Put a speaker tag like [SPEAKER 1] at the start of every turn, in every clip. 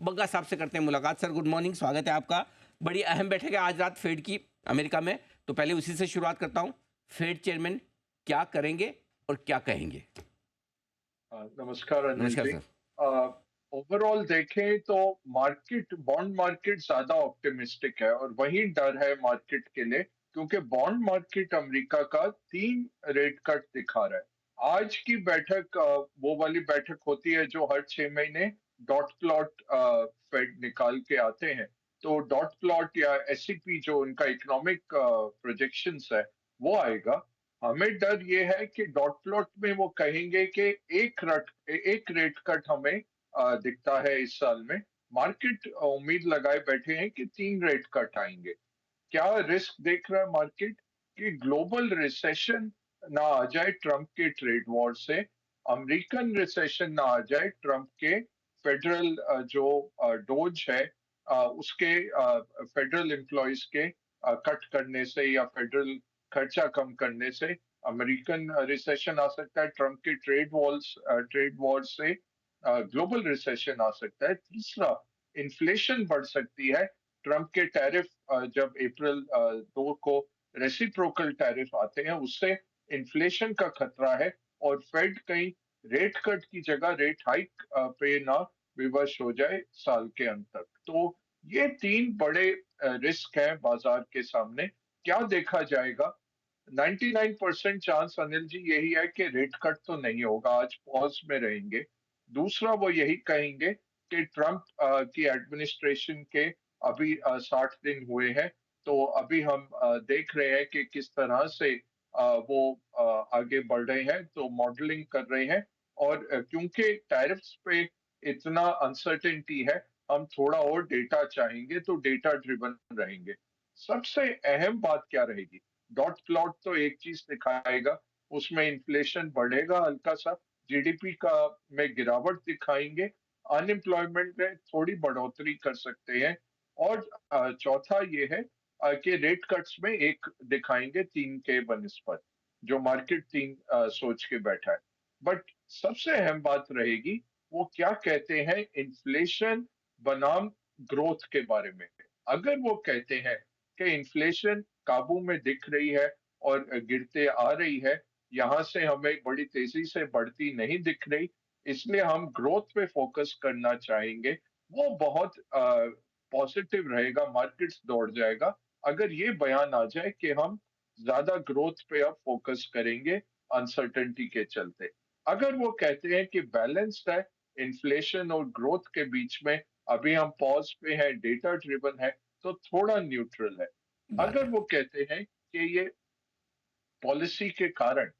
[SPEAKER 1] बग्गा साहब से करते हैं मुलाकात। सर गुड मॉर्निंग, स्वागत है आपका। बड़ी अहम बैठक है आज रात फेड की अमेरिका में, तो पहले उसी से शुरुआत करता हूँ। फेड चेयरमैन क्या करेंगे और क्या कहेंगे?
[SPEAKER 2] नमस्कार अनिल
[SPEAKER 1] नमस्कार
[SPEAKER 2] जी।
[SPEAKER 1] सर।
[SPEAKER 2] ओवरऑल देखें तो मार्केट, बॉन्ड मार्केट ज्यादा ऑप्टिमिस्टिक है और वही डर है मार्केट के लिए, क्योंकि बॉन्ड मार्केट अमेरिका का 3 रेट कट दिखा रहा है। आज की बैठक वो वाली बैठक होती है जो हर 6 महीने डॉट प्लॉट फेड निकाल के आते हैं। तो डॉट प्लॉट या एससीपी जो उनका इकोनॉमिक प्रोजेक्शंस है वो आएगा। हमें डर ये है कि डॉट प्लॉट में वो कहेंगे कि एक रेट कट हमें दिखता है इस साल में। मार्केट उम्मीद लगाए बैठे हैं कि 3 रेट कट आएंगे। क्या रिस्क देख रहा है मार्केट कि ग्लोबल रिसेशन ना आ जाए ट्रम्प के ट्रेड वॉर से, अमेरिकन रिसेशन ना आ जाए ट्रम्प के फेडरल जो डोज है उसके फेडरल एम्प्लॉयज के कट करने से या फेडरल खर्चा कम करने से। अमेरिकन रिसेशन आ सकता है, ट्रम्प के ट्रेड वॉर से ग्लोबल रिसेशन आ सकता है। तीसरा, इन्फ्लेशन बढ़ सकती है। ट्रम्प के टैरिफ जब अप्रैल 2 को रेसिप्रोकल टैरिफ आते हैं उससे इन्फ्लेशन का खतरा है और फेड कहीं रेट कट की जगह रेट हाइक पे ना विवश हो जाए साल के अंत तक। तो ये 3 बड़े रिस्क हैं बाजार के सामने। क्या देखा जाएगा? 99% चांस अनिल जी यही है कि रेट कट तो नहीं होगा, आज पॉज में रहेंगे। दूसरा, वो यही कहेंगे कि ट्रम्प की एडमिनिस्ट्रेशन के अभी 60 दिन हुए हैं, तो अभी हम देख रहे हैं कि किस तरह से वो आगे बढ़ रहे हैं, तो मॉडलिंग कर रहे हैं। और क्योंकि टैरिफ्स पे इतना अनसर्टेनिटी है, हम थोड़ा और डेटा चाहेंगे, तो डेटा ड्रिवन रहेंगे। सबसे अहम बात क्या रहेगी? डॉट प्लॉट तो एक चीज दिखाएगा, उसमें इन्फ्लेशन बढ़ेगा हल्का सा, जीडीपी का में गिरावट दिखाएंगे, अनएम्प्लॉयमेंट में थोड़ी बढ़ोतरी कर सकते हैं। और चौथा ये है कि रेट कट्स में एक दिखाएंगे 3 के बनिस्पत, जो मार्केट 3 सोच के बैठा है। बट सबसे अहम बात रहेगी वो क्या कहते हैं इन्फ्लेशन बनाम ग्रोथ के बारे में। अगर वो कहते हैं कि इन्फ्लेशन काबू में दिख रही है और गिरते आ रही है, यहाँ से हमें बड़ी तेजी से बढ़ती नहीं दिख रही, इसलिए हम ग्रोथ पे फोकस करना चाहेंगे, वो बहुत पॉजिटिव रहेगा, मार्केट्स दौड़ जाएगा। अगर ये बयान आ जाए कि हम ज्यादा ग्रोथ पे अब फोकस करेंगे अनसर्टेनिटी के चलते। अगर वो कहते हैं कि बैलेंस्ड है इन्फ्लेशन और ग्रोथ के बीच में, अभी हम पॉज पे हैं, डेटा ड्रिवन है, तो थोड़ा न्यूट्रल है।
[SPEAKER 1] बात
[SPEAKER 2] अगर
[SPEAKER 1] है।
[SPEAKER 2] वो कहते हैं कि ये पॉलिसी के कारण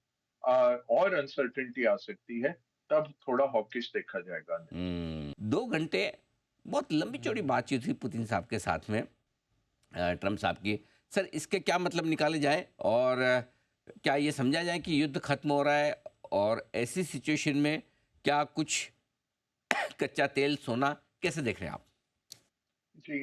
[SPEAKER 2] और अनसर्टेनिटी आ सकती है, तब थोड़ा हॉकिश देखा जाएगा अनिल जी।
[SPEAKER 1] 2 घंटे बहुत लंबी चौड़ी बातचीत हुई पुतिन साहब के साथ में, ट्रम्प साहब की। सर इसके क्या मतलब निकाले जाए और क्या ये समझा जाए कि युद्ध खत्म हो रहा है? और ऐसी सिचुएशन में क्या कुछ कच्चा तेल सोना, कैसे देख रहे हैं आप?
[SPEAKER 2] जी,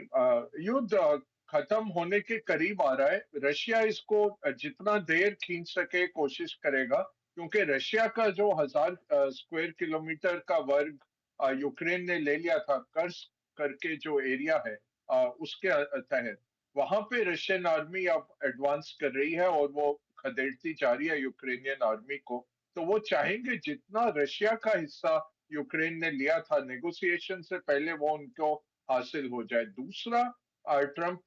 [SPEAKER 2] युद्ध खत्म होने के करीब आ रहा है। रशिया इसको जितना देर खींच सके कोशिश करेगा, क्योंकि रशिया का जो 1000 स्क्वायर किलोमीटर का वर्ग यूक्रेन ने ले लिया था कर्स करके जो एरिया है उसके तहत, वहां पे रशियन आर्मी अब एडवांस कर रही है और वो खदेड़ती जा रही है यूक्रेनियन आर्मी को। तो वो चाहेंगे जितना रशिया का हिस्सा यूक्रेन ने लिया था नेगोशिएशन से पहले, वो उनको हासिल हो जाए। दूसरा, ट्रम्प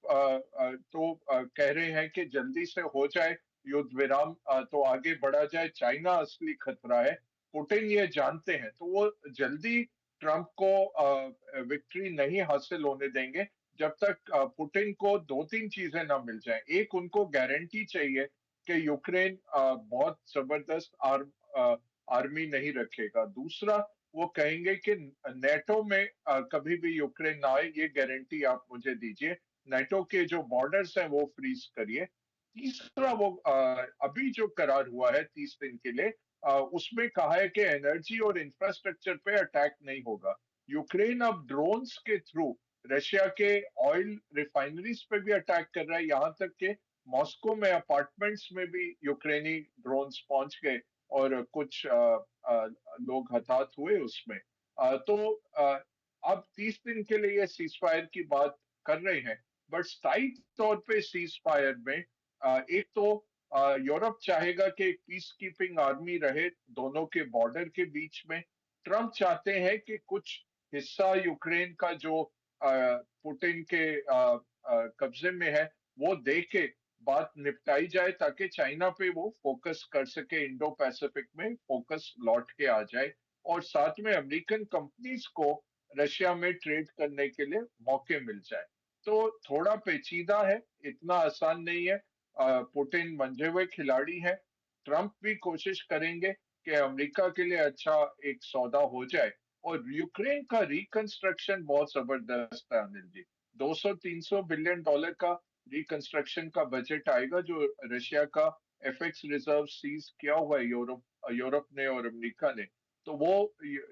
[SPEAKER 2] तो कह रहे हैं कि जल्दी से हो जाए युद्ध विराम, तो आगे बढ़ा जाए, चाइना असली खतरा है। पुतिन ये जानते हैं, तो वो जल्दी ट्रम्प को विक्ट्री नहीं हासिल होने देंगे जब तक पुतिन को 2-3 चीजें ना मिल जाएं। एक, उनको गारंटी चाहिए कि यूक्रेन बहुत जबरदस्त आर्मी नहीं रखेगा। दूसरा, वो कहेंगे कि नेटो में कभी भी यूक्रेन ना आए, ये गारंटी आप मुझे दीजिए। नेटो के जो बॉर्डर्स हैं वो फ्रीज करिए। तीसरा, वो अभी जो करार हुआ है 30 दिन के लिए, उसमें कहा है कि एनर्जी और इंफ्रास्ट्रक्चर पे अटैक नहीं होगा। यूक्रेन अब ड्रोन्स के थ्रू रशिया के ऑयल रिफाइनरीज पे भी अटैक कर रहा है, यहाँ तक कि मॉस्को में अपार्टमेंट्स में भी यूक्रेनी ड्रोन्स पहुंच गए और कुछ लोग हताहत हुए उसमें। तो अब 30 दिन के लिए ये सीज फायर की बात कर रहे हैं, बट स्थायी तौर पे सीज फायर में एक तो यूरोप चाहेगा कि एक पीस कीपिंग आर्मी रहे दोनों के बॉर्डर के बीच में। ट्रम्प चाहते हैं कि कुछ हिस्सा यूक्रेन का जो पुतिन के कब्जे में है वो दे के बात निपटाई जाए, ताकि चाइना पे वो फोकस कर सके, इंडो पैसिफिक में फोकस लौट के आ जाए, और साथ में अमेरिकन कंपनीज को रशिया में ट्रेड करने के लिए मौके मिल जाए। तो थोड़ा पेचीदा है, इतना आसान नहीं है। पुतिन मंझे हुए खिलाड़ी है। ट्रम्प भी कोशिश करेंगे कि अमेरिका के लिए अच्छा एक सौदा हो जाए। और यूक्रेन का रिकंस्ट्रक्शन बहुत जबरदस्त है अनिल जी। 200-300 बिलियन डॉलर का रिकंस्ट्रक्शन का बजट आएगा, जो रशिया का एफएक्स रिजर्व सीज किया हुआ है यूरोप यूरोप ने और अमेरिका ने। तो वो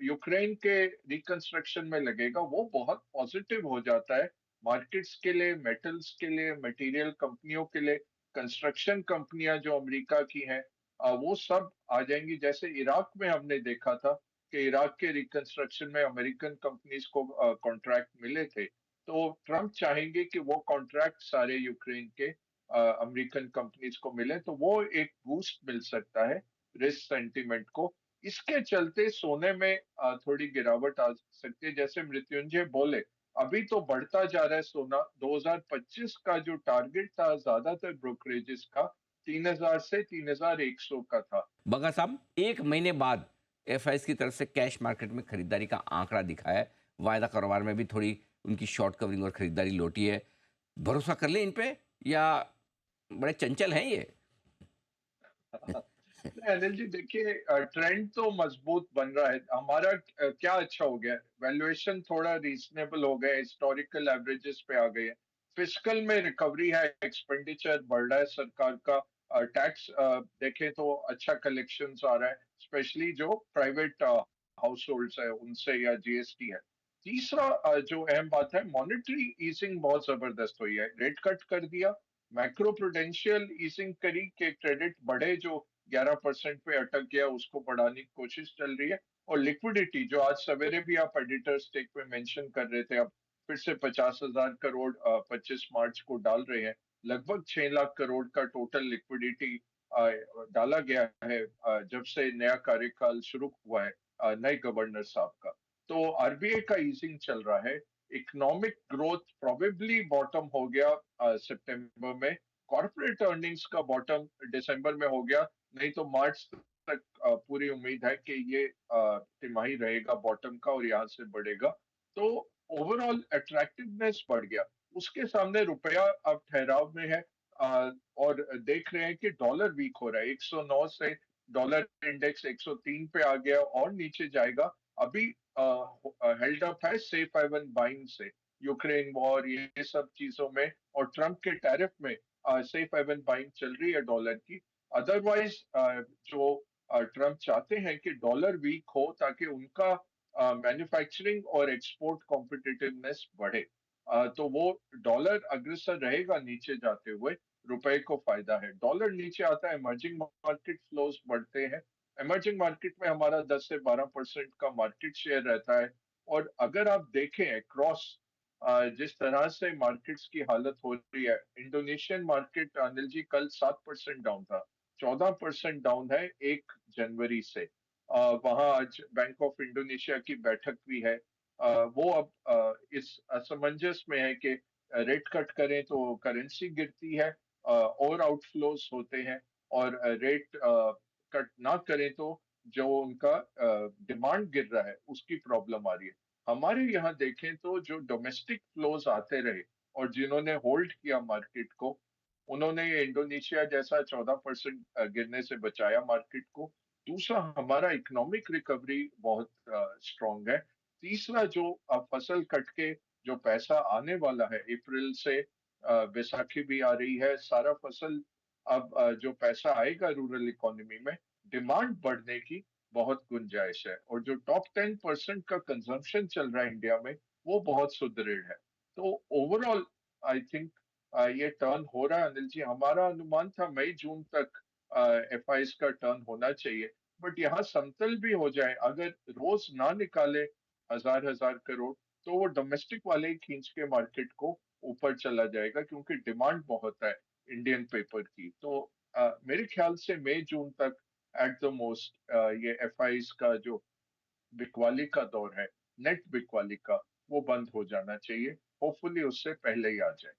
[SPEAKER 2] यूक्रेन के रिकंस्ट्रक्शन में लगेगा, वो बहुत पॉजिटिव हो जाता है मार्केट्स के लिए, मेटल्स के लिए, मटेरियल कंपनियों के लिए। कंस्ट्रक्शन कंपनियां जो अमेरिका की हैं, वो सब आ जाएंगी। जैसे इराक में हमने देखा था कि इराक के रिकंस्ट्रक्शन में अमेरिकन कंपनीज को कॉन्ट्रैक्ट मिले थे। तो ट्रम्प चाहेंगे कि वो कॉन्ट्रैक्ट सारे यूक्रेन के अमेरिकन कंपनीज को मिले, तो वो एक बूस्ट मिल सकता है रिस्क सेंटिमेंट को। इसके चलते सोने में थोड़ी गिरावट आ सकती है। जैसे मृत्युंजय बोले, अभी तो बढ़ता जा रहा है सोना। 2025 का जो टारगेट था ज्यादातर ब्रोकरेजेस का 3000 से 3100 का था।
[SPEAKER 1] बगा साहब, एक महीने बाद एफआईज की तरफ से कैश मार्केट में खरीदारी का आंकड़ा दिखा है। वायदा कारोबार में भी थोड़ी उनकी शॉर्ट कवरिंग और खरीदारी लौटी है। भरोसा कर लें इन पे, या बड़े चंचल हैं ये?
[SPEAKER 2] नहीं, अनिल जी देखिए, ट्रेंड तो मजबूत बन रहा है हमारा। क्या अच्छा हो गया, वैल्यूएशन थोड़ा रीजनेबल हो गया, हिस्टोरिकल एवरेजेस पे आ गए हैं। फिस्कल में रिकवरी है, एक्सपेंडिचर बढ़ रहा है सरकार का। टैक्स देखें तो अच्छा कलेक्शंस आ रहा है, स्पेशली जो प्राइवेट हाउस होल्ड्स है उनसे, या जीएसटी है। तीसरा जो अहम बात है, मॉनेटरी ईजिंग बहुत जबरदस्त हुई है, रेट कट कर दिया। मैक्रो प्रूडेंशियल ईजिंग करी कि क्रेडिट बढ़े, जो 11% पे अटक गया उसको बढ़ाने की कोशिश चल रही है। और लिक्विडिटी जो आज सवेरे भी आप एडिटर स्टेक पे मेंशन कर रहे थे, अब फिर से 50,000 करोड़ 25 मार्च को डाल रहे हैं। लगभग 6 लाख करोड़ का टोटल लिक्विडिटी डाला गया है जब से नया कार्यकाल शुरू हुआ है नए गवर्नर साहब का। तो आरबीआई का ईजिंग चल रहा है। इकोनॉमिक ग्रोथ प्रोबेबली बॉटम हो गया सितंबर में। कॉर्पोरेट अर्निंग्स का बॉटम दिसंबर में हो गया, नहीं तो मार्च तक पूरी उम्मीद है कि ये तिमाही रहेगा बॉटम का और यहाँ से बढ़ेगा। तो ओवरऑल अट्रैक्टिवनेस बढ़ गया। उसके सामने रुपया अब ठहराव में है। और देख रहे हैं कि डॉलर वीक हो रहा है। 109 से डॉलर इंडेक्स 103 पे आ गया और नीचे जाएगा। अभी हेल्ड अप है सेफ हेवन बाइंग से, यूक्रेन वॉर ये सब चीजों में और ट्रम्प के टैरिफ में सेफ हेवन बाइंग चल रही है डॉलर की। अदरवाइज जो ट्रम्प चाहते हैं कि डॉलर वीक हो ताकि उनका मैन्युफैक्चरिंग और एक्सपोर्ट कॉम्पिटिटिवनेस बढ़े। तो वो डॉलर अग्रसर रहेगा नीचे जाते हुए, रुपए को फायदा है। डॉलर नीचे आता है, इमर्जिंग मार्केट फ्लोज बढ़ते हैं। इमर्जिंग मार्केट में हमारा 10 से 12% का मार्केट शेयर रहता है। और अगर आप देखें क्रॉस जिस तरह से मार्केट्स की हालत हो रही है, इंडोनेशियन मार्केट अनिल जी कल 7% डाउन था, 14% डाउन है 1 जनवरी से। वहां आज बैंक ऑफ इंडोनेशिया की बैठक भी है। वो अब इस असमंजस में है कि रेट कट करें तो करेंसी गिरती है और आउटफ्लोज होते हैं, और रेट कट ना करें तो जो उनका डिमांड गिर रहा है उसकी प्रॉब्लम आ रही है। हमारे यहाँ देखें तो जो डोमेस्टिक फ्लोज आते रहे और जिन्होंने होल्ड किया मार्केट को, उन्होंने इंडोनेशिया जैसा 14% गिरने से बचाया मार्केट को। दूसरा, हमारा इकोनॉमिक रिकवरी बहुत स्ट्रांग है। तीसरा, जो अब फसल कट के जो पैसा आने वाला है अप्रैल से, बैसाखी भी आ रही है, सारा फसल अब जो पैसा आएगा रूरल इकोनॉमी में, डिमांड बढ़ने की बहुत गुंजाइश है। और जो टॉप 10% का कंजम्पशन चल रहा है इंडिया में, वो बहुत सुदृढ़ है। तो ओवरऑल आई थिंक ये टर्न हो रहा है अनिल जी। हमारा अनुमान था मई जून तक एफआईज का टर्न होना चाहिए। बट यहाँ समतल भी हो जाए, अगर रोज ना निकाले हजार हजार करोड़, तो वो डोमेस्टिक वाले ही खींच के मार्केट को ऊपर चला जाएगा, क्योंकि डिमांड बहुत है इंडियन पेपर की। तो मेरे ख्याल से मई जून तक एट द मोस्ट ये एफआईज का जो बिकवाली का दौर है, नेट बिकवाली का, वो बंद हो जाना चाहिए। होपफुली उससे पहले ही आ जाए।